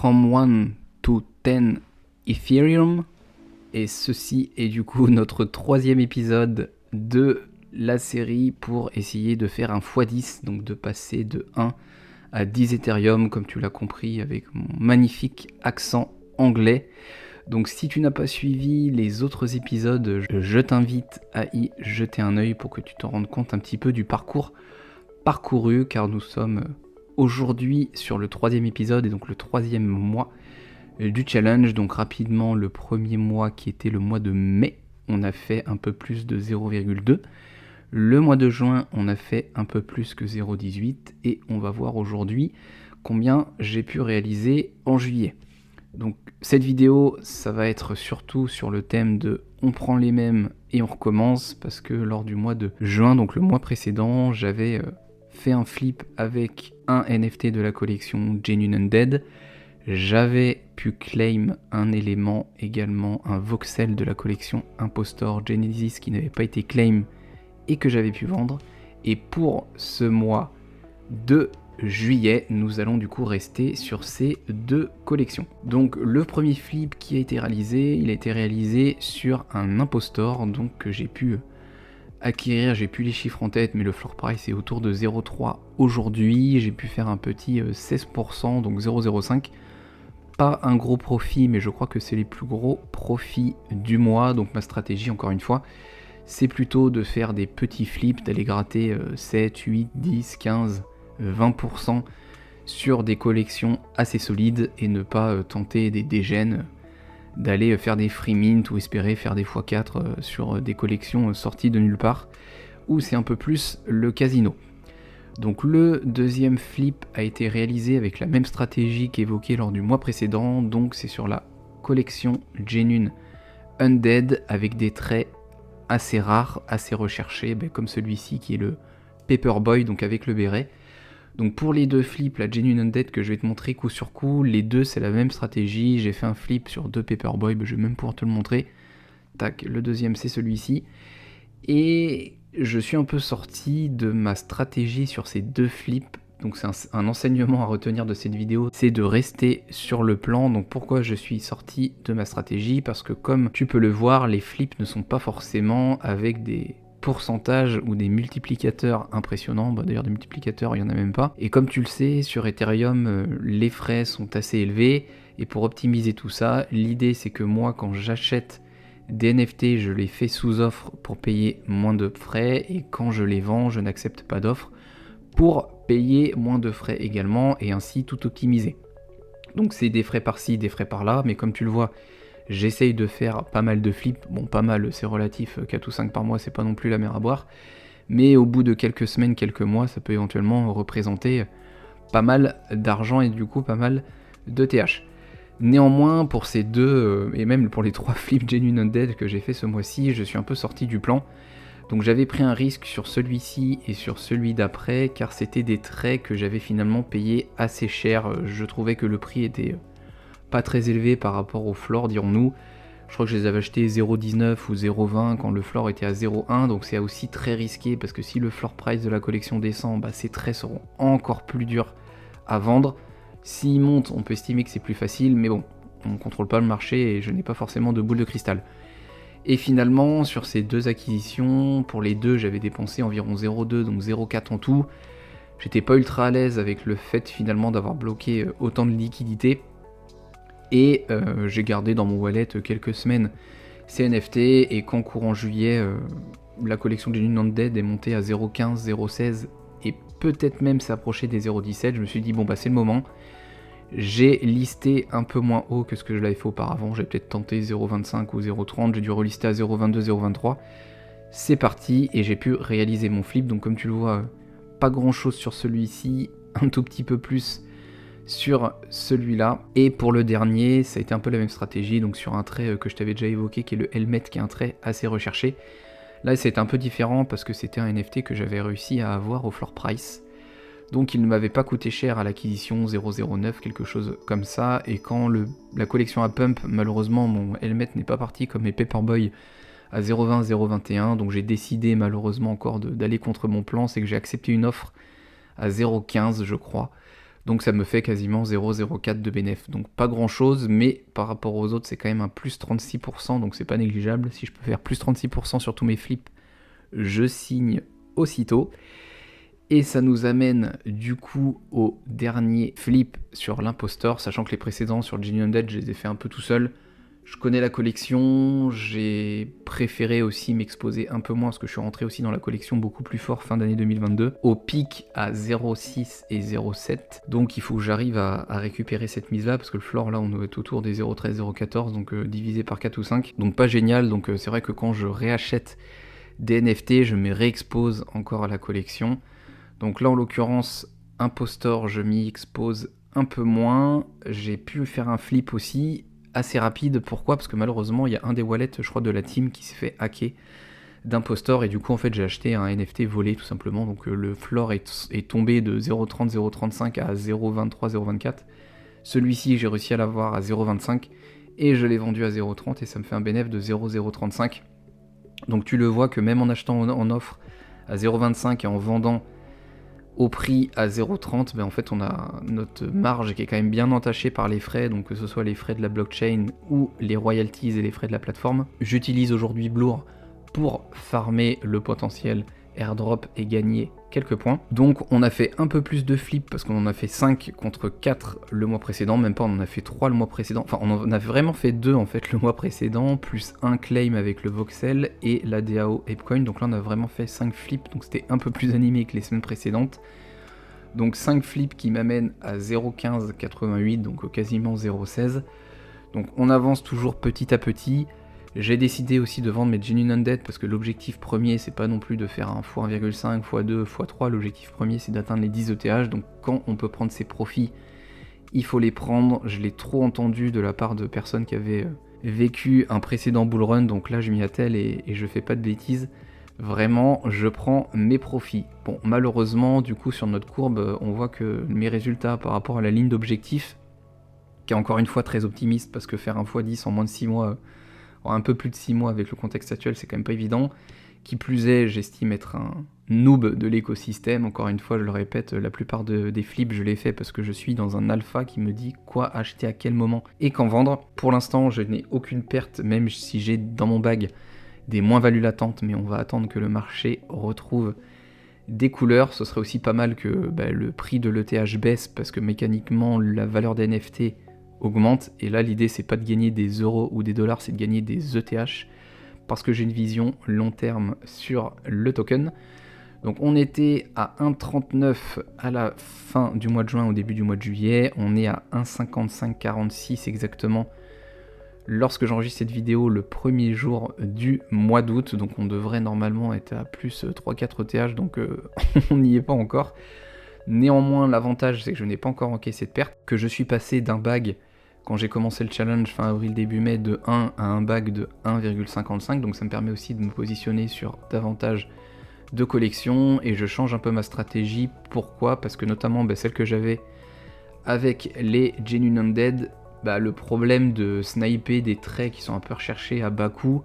From 1 to 10 Ethereum. Et ceci est du coup notre 3e épisode de la série pour essayer de faire un x10, donc de passer de 1 à 10 Ethereum, comme tu l'as compris avec mon magnifique accent anglais. Donc si tu n'as pas suivi les autres épisodes, je t'invite à y jeter un œil pour que tu te rendes compte un petit peu du parcours parcouru, car nous sommes aujourd'hui sur le 3e épisode et donc le 3e mois du challenge. Donc rapidement, le premier mois qui était le mois de mai, on a fait un peu plus de 0,2. Le mois de juin, on a fait un peu plus que 0,18 et on va voir aujourd'hui combien j'ai pu réaliser en juillet. Donc cette vidéo, ça va être surtout sur le thème de on prend les mêmes et on recommence, parce que lors du mois de juin, donc le mois précédent, j'avais fait un flip avec un NFT de la collection Genuine Undead. J'avais pu claim un élément également, un voxel de la collection Impostor Genesis qui n'avait pas été claim et que j'avais pu vendre. Et pour ce mois de juillet, nous allons du coup rester sur ces deux collections. Donc le premier flip qui a été réalisé, il a été réalisé sur un Impostor, donc que j'ai pu acquérir, j'ai plus les chiffres en tête, mais le floor price est autour de 0,3 aujourd'hui. J'ai pu faire un petit 16%, donc 0,05. Pas un gros profit, mais je crois que c'est les plus gros profits du mois. Donc ma stratégie, encore une fois, c'est plutôt de faire des petits flips, d'aller gratter 7, 8, 10, 15, 20% sur des collections assez solides et ne pas tenter des dégènes, d'aller faire des free mint ou espérer faire des x4 sur des collections sorties de nulle part, où c'est un peu plus le casino. Donc le deuxième flip a été réalisé avec la même stratégie qu'évoquée lors du mois précédent, donc c'est sur la collection Genuine Undead avec des traits assez rares, assez recherchés, comme celui-ci qui est le Paperboy, donc avec le béret. Donc pour les deux flips, la Genuine Undead que je vais te montrer coup sur coup, les deux c'est la même stratégie. J'ai fait un flip sur deux Paperboy, je vais même pouvoir te le montrer. Tac, le deuxième c'est celui-ci. Et je suis un peu sorti de ma stratégie sur ces deux flips. Donc c'est un enseignement à retenir de cette vidéo, c'est de rester sur le plan. Donc pourquoi je suis sorti de ma stratégie? Parce que comme tu peux le voir, les flips ne sont pas forcément avec des pourcentages ou des multiplicateurs impressionnants. D'ailleurs des multiplicateurs il n'y en a même pas. Et comme tu le sais, sur Ethereum, les frais sont assez élevés. Et pour optimiser tout ça, l'idée c'est que moi quand j'achète des NFT, je les fais sous offre pour payer moins de frais, et quand je les vends, je n'accepte pas d'offre pour payer moins de frais également, et ainsi tout optimiser. Donc c'est des frais par-ci, des frais par-là, mais comme tu le vois, j'essaye de faire pas mal de flips. Bon, pas mal, c'est relatif, 4 ou 5 par mois, c'est pas non plus la mer à boire, mais au bout de quelques semaines, quelques mois, ça peut éventuellement représenter pas mal d'argent et du coup pas mal de TH. Néanmoins, pour ces deux, et même pour les 3 flips Genuine Undead que j'ai fait ce mois-ci, je suis un peu sorti du plan. Donc j'avais pris un risque sur celui-ci et sur celui d'après, car c'était des traits que j'avais finalement payé assez cher. Je trouvais que le prix était pas très élevé par rapport au floor, dirons-nous. Je crois que je les avais achetés 0,19 ou 0,20 quand le floor était à 0,1, donc c'est aussi très risqué, parce que si le floor price de la collection descend, ces traits seront encore plus durs à vendre. S'il monte, on peut estimer que c'est plus facile, mais bon, on ne contrôle pas le marché et je n'ai pas forcément de boule de cristal. Et finalement, sur ces deux acquisitions, pour les deux, j'avais dépensé environ 0,2, donc 0,4 en tout. J'étais pas ultra à l'aise avec le fait finalement d'avoir bloqué autant de liquidités. Et j'ai gardé dans mon wallet quelques semaines ces NFT, et qu'en courant juillet, la collection Genuine Undead est montée à 0,15, 0,16 et peut-être même s'approcher des 0,17. Je me suis dit c'est le moment. J'ai listé un peu moins haut que ce que je l'avais fait auparavant, j'ai peut-être tenté 0,25 ou 0,30, j'ai dû relister à 0,22, 0,23. C'est parti, et j'ai pu réaliser mon flip. Donc comme tu le vois, pas grand chose sur celui-ci, un tout petit peu plus sur celui-là. Et pour le dernier, ça a été un peu la même stratégie, donc sur un trait que je t'avais déjà évoqué, qui est le Helmet, qui est un trait assez recherché. Là c'était un peu différent parce que c'était un NFT que j'avais réussi à avoir au floor price. Donc il ne m'avait pas coûté cher à l'acquisition, 0,09, quelque chose comme ça. Et quand la collection a pump, malheureusement mon helmet n'est pas parti comme mes Paperboy à 0,20, 0,21. Donc j'ai décidé malheureusement encore d'aller contre mon plan, c'est que j'ai accepté une offre à 0,15 je crois. Donc ça me fait quasiment 0,04 de bénéf. Donc pas grand chose, mais par rapport aux autres, c'est quand même un plus 36%, donc c'est pas négligeable. Si je peux faire plus 36% sur tous mes flips, je signe aussitôt. Et ça nous amène du coup au dernier flip sur l'impostor, sachant que les précédents sur le Genie Undead, je les ai fait un peu tout seul. Je connais la collection, j'ai préféré aussi m'exposer un peu moins parce que je suis rentré aussi dans la collection beaucoup plus fort fin d'année 2022, au pic à 0,6 et 0,7. Donc il faut que j'arrive à récupérer cette mise là parce que le floor là on doit être autour des 0,13, 0,14, donc divisé par 4 ou 5. Donc pas génial, donc c'est vrai que quand je réachète des NFT, je me réexpose encore à la collection. Donc là en l'occurrence, Impostor, je m'y expose un peu moins. J'ai pu faire un flip aussi, assez rapide. Pourquoi ? Parce que malheureusement, il y a un des wallets, je crois, de la team qui s'est fait hacker d'Impostor. Et du coup, en fait, j'ai acheté un NFT volé, tout simplement. Donc le floor est tombé de 0,30, 0,35 à 0,23, 0,24. Celui-ci, j'ai réussi à l'avoir à 0,25. Et je l'ai vendu à 0,30 et ça me fait un bénéfice de 0,035. Donc tu le vois que même en achetant en offre à 0,25 et en vendant au prix à 0,30, en fait on a notre marge qui est quand même bien entachée par les frais, donc que ce soit les frais de la blockchain ou les royalties et les frais de la plateforme. J'utilise aujourd'hui Blur pour farmer le potentiel airdrop et gagner quelques points. Donc on a fait un peu plus de flips parce qu'on en a fait 5 contre 4 le mois précédent, même pas, on en a fait 3 le mois précédent, enfin on en a vraiment fait 2 en fait le mois précédent, plus un claim avec le voxel et la DAO Apecoin, donc là on a vraiment fait 5 flips, donc c'était un peu plus animé que les semaines précédentes. Donc 5 flips qui m'amènent à 0,1588, donc quasiment 0,16. Donc on avance toujours petit à petit. J'ai décidé aussi de vendre mes Genie Undead parce que l'objectif premier c'est pas non plus de faire un x1,5, x2, x3, l'objectif premier c'est d'atteindre les 10 ETH, donc quand on peut prendre ses profits, il faut les prendre. Je l'ai trop entendu de la part de personnes qui avaient vécu un précédent bull run, donc là je m'y attelle et je fais pas de bêtises. Vraiment, je prends mes profits. Bon, malheureusement, du coup, sur notre courbe, on voit que mes résultats par rapport à la ligne d'objectif, qui est encore une fois très optimiste, parce que faire un x10 en moins de 6 mois, un peu plus de 6 mois avec le contexte actuel, c'est quand même pas évident. Qui plus est, j'estime être un noob de l'écosystème. Encore une fois, je le répète, la plupart des flips, je les fais parce que je suis dans un alpha qui me dit quoi acheter à quel moment et quand vendre. Pour l'instant, je n'ai aucune perte, même si j'ai dans mon bag des moins-values latentes, mais on va attendre que le marché retrouve des couleurs. Ce serait aussi pas mal que le prix de l'ETH baisse, parce que mécaniquement, la valeur des NFT augmente, et là, l'idée, c'est pas de gagner des euros ou des dollars, c'est de gagner des ETH, parce que j'ai une vision long terme sur le token. Donc on était à 1,39 à la fin du mois de juin, au début du mois de juillet, on est à 1,5546 exactement lorsque j'enregistre cette vidéo le premier jour du mois d'août, donc on devrait normalement être à plus 3-4 ETH, donc on n'y est pas encore. Néanmoins, l'avantage c'est que je n'ai pas encore encaissé de perte, que je suis passé d'un bag, quand j'ai commencé le challenge fin avril début mai, de 1 à un bag de 1,55, donc ça me permet aussi de me positionner sur davantage de collections, et je change un peu ma stratégie. Pourquoi ? Parce que notamment celle que j'avais avec les Genie Undead, le problème de sniper des traits qui sont un peu recherchés à bas coût,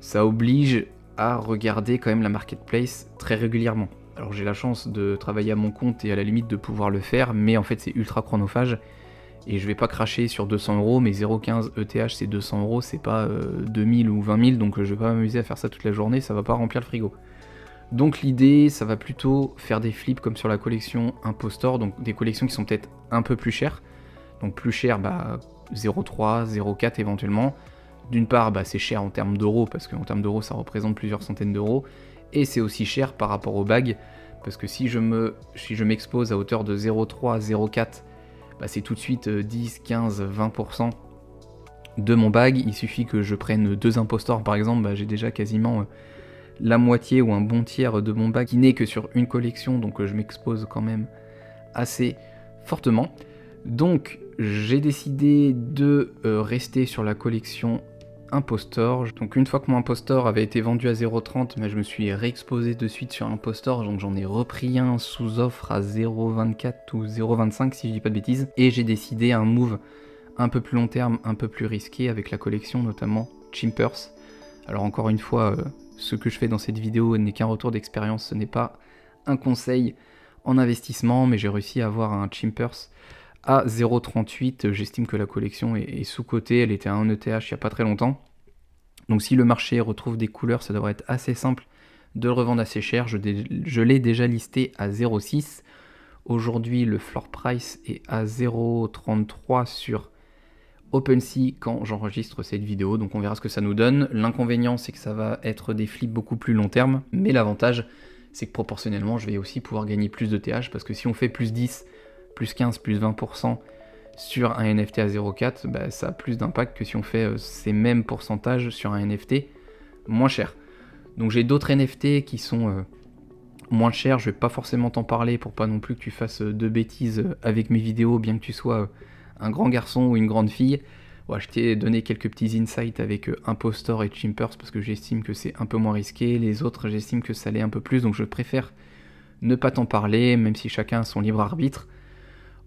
ça oblige à regarder quand même la marketplace très régulièrement. Alors j'ai la chance de travailler à mon compte et à la limite de pouvoir le faire, mais en fait c'est ultra chronophage et je vais pas cracher sur 200 €, mais 0,15 ETH c'est 200 €, c'est pas 2000 ou 20 000, donc je vais pas m'amuser à faire ça toute la journée, ça va pas remplir le frigo. Donc l'idée, ça va plutôt faire des flips comme sur la collection Impostor, donc des collections qui sont peut-être un peu plus chères. Donc plus cher, 0,3, 0,4 éventuellement. D'une part, c'est cher en termes d'euros, parce qu'en termes d'euros, ça représente plusieurs centaines d'euros. Et c'est aussi cher par rapport au bag, parce que si je m'expose à hauteur de 0,3, 0,4, c'est tout de suite 10, 15, 20% de mon bag. Il suffit que je prenne 2 impostors par exemple, j'ai déjà quasiment la moitié ou un bon tiers de mon bag qui n'est que sur une collection, donc je m'expose quand même assez fortement. Donc j'ai décidé de rester sur la collection Impostor. Donc une fois que mon Impostor avait été vendu à 0,30, je me suis réexposé de suite sur Impostor, donc j'en ai repris un sous offre à 0,24 ou 0,25 si je dis pas de bêtises, et j'ai décidé un move un peu plus long terme, un peu plus risqué avec la collection notamment Chimpers. Alors encore une fois, ce que je fais dans cette vidéo n'est qu'un retour d'expérience, ce n'est pas un conseil en investissement, mais j'ai réussi à avoir un Chimpers à 0,38. J'estime que la collection est sous-cotée, elle était à 1 ETH il n'y a pas très longtemps. Donc si le marché retrouve des couleurs, ça devrait être assez simple de le revendre assez cher. Je l'ai déjà listé à 0,6. Aujourd'hui, le floor price est à 0,33 sur OpenSea quand j'enregistre cette vidéo, donc on verra ce que ça nous donne. L'inconvénient, c'est que ça va être des flips beaucoup plus long terme, mais l'avantage, c'est que proportionnellement, je vais aussi pouvoir gagner plus de TH, parce que si on fait plus 10, plus 15, plus 20% sur un NFT à 0,4, bah, ça a plus d'impact que si on fait ces mêmes pourcentages sur un NFT moins cher. Donc j'ai d'autres NFT qui sont moins chers, je vais pas forcément t'en parler pour pas non plus que tu fasses de bêtises avec mes vidéos, bien que tu sois un grand garçon ou une grande fille. Ouais, je t'ai donné quelques petits insights avec Impostor et Chimpers parce que j'estime que c'est un peu moins risqué, les autres j'estime que ça l'est un peu plus, donc je préfère ne pas t'en parler, même si chacun a son libre arbitre,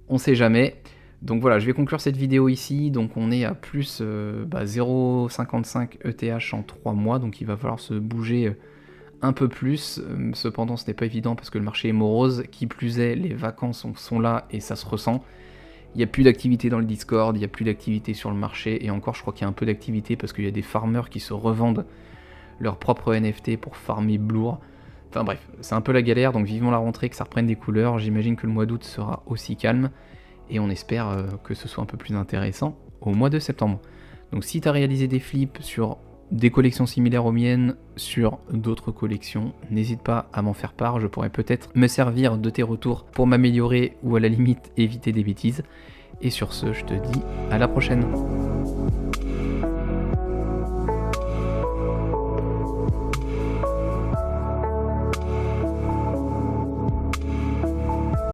on sait jamais. Donc voilà, je vais conclure cette vidéo ici, donc on est à plus 0,55 ETH en 3 mois, donc il va falloir se bouger un peu plus, cependant ce n'est pas évident parce que le marché est morose, qui plus est, les vacances sont là et ça se ressent. Il n'y a plus d'activité dans le Discord, il n'y a plus d'activité sur le marché, et encore je crois qu'il y a un peu d'activité parce qu'il y a des farmers qui se revendent leurs propres NFT pour farmer Bloor. Enfin bref, c'est un peu la galère, donc vivement la rentrée, que ça reprenne des couleurs. J'imagine que le mois d'août sera aussi calme, et on espère que ce soit un peu plus intéressant au mois de septembre. Donc si tu as réalisé des flips sur des collections similaires aux miennes, sur d'autres collections, n'hésite pas à m'en faire part, je pourrais peut-être me servir de tes retours pour m'améliorer ou à la limite éviter des bêtises. Et sur ce, je te dis à la prochaine.